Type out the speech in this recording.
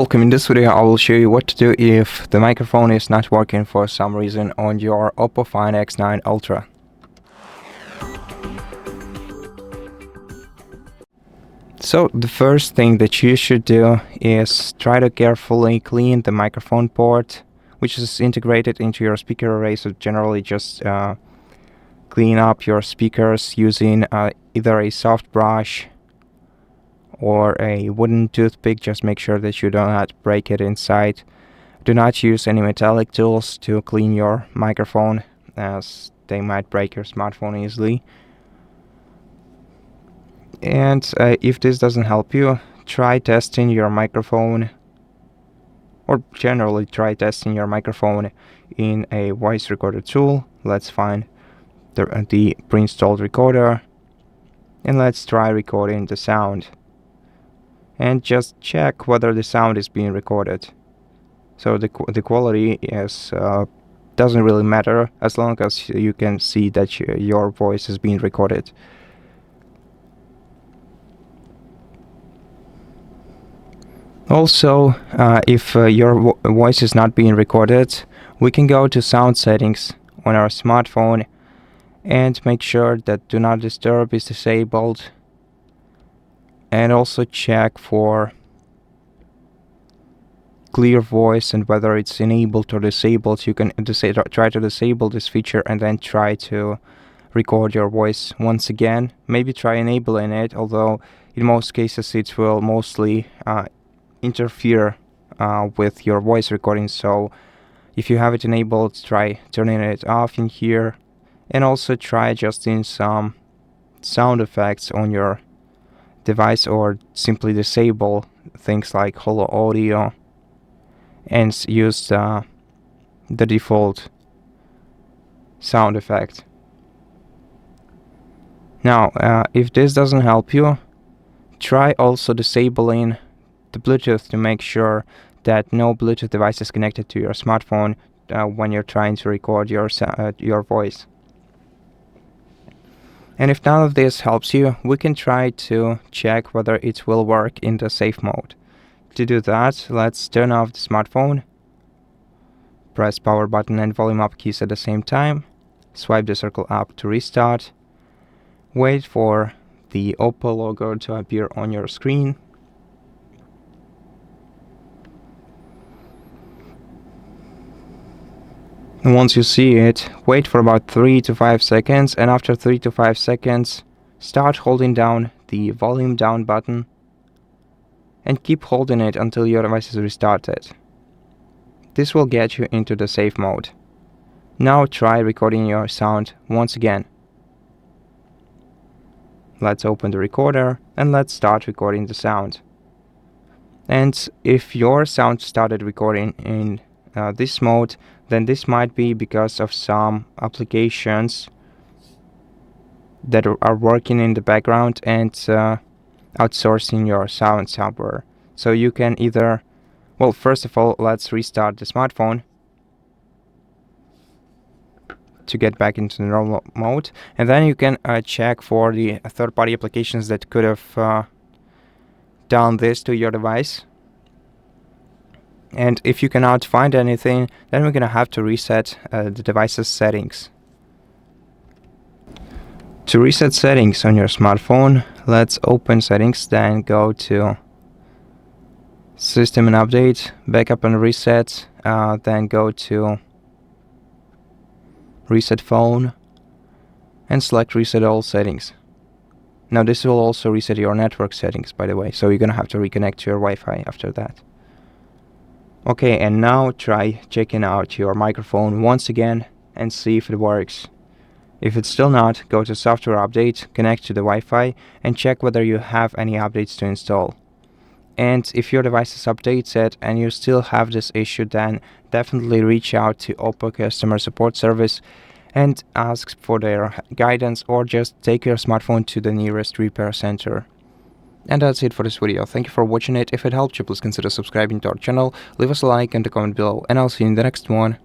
Welcome. In this video I will show you what to do if the microphone is not working for some reason on your OPPO Find X9 Ultra. So the first thing that you should do is try to carefully clean the microphone port, which is integrated into your speaker array. So generally just clean up your speakers using either a soft brush or a wooden toothpick. Just make sure that you do not break it inside. Do not use any metallic tools to clean your microphone, as they might break your smartphone easily. And if this doesn't help you, try testing your microphone, or generally try testing your microphone in a voice recorder tool. Let's find the pre-installed recorder and let's try recording the sound. And just check whether the sound is being recorded. So the quality is doesn't really matter as long as you can see that your voice is being recorded. Also, if your voice is not being recorded, we can go to sound settings on our smartphone and make sure that Do Not Disturb is disabled. And also check for clear voice and whether it's enabled or disabled. You can try to disable this feature and then try to record your voice once again. Maybe try enabling it, although in most cases it will mostly interfere with your voice recording. So if you have it enabled, try turning it off in here, and also try adjusting some sound effects on your device, or simply disable things like hollow audio and use the default sound effect. Now if this doesn't help you, try also disabling the Bluetooth to make sure that no Bluetooth device is connected to your smartphone when you're trying to record your voice. And if none of this helps you, we can try to check whether it will work in the safe mode. To do that, let's turn off the smartphone, press power button and volume up keys at the same time, swipe the circle up to restart, wait for the OPPO logo to appear on your screen, and once you see it, wait for about 3 to 5 seconds, and after 3 to 5 seconds, start holding down the volume down button and keep holding it until your device is restarted. This will get you into the safe mode. Now try recording your sound once again. Let's open the recorder and let's start recording the sound. And if your sound started recording in this mode, then this might be because of some applications that are working in the background and outsourcing your sound somewhere. So you can either, well, first of all, let's restart the smartphone to get back into the normal mode, and then you can check for the third-party applications that could have done this to your device. And if you cannot find anything, then we're gonna have to reset the device's settings. To reset settings on your smartphone, let's open settings, then go to System and Update, Backup and Reset, then go to Reset Phone and select Reset All Settings. Now this will also reset your network settings, by the way, so you're gonna have to reconnect to your Wi-Fi after that. Okay, and now try checking out your microphone once again and see if it works. If it's still not, go to Software Update, connect to the Wi-Fi, and check whether you have any updates to install. And if your device is updated and you still have this issue, then definitely reach out to OPPO customer support service and ask for their guidance, or just take your smartphone to the nearest repair center. And that's it for this video. Thank you for watching it. If it helped you, please consider subscribing to our channel, leave us a like and a comment below, and I'll see you in the next one.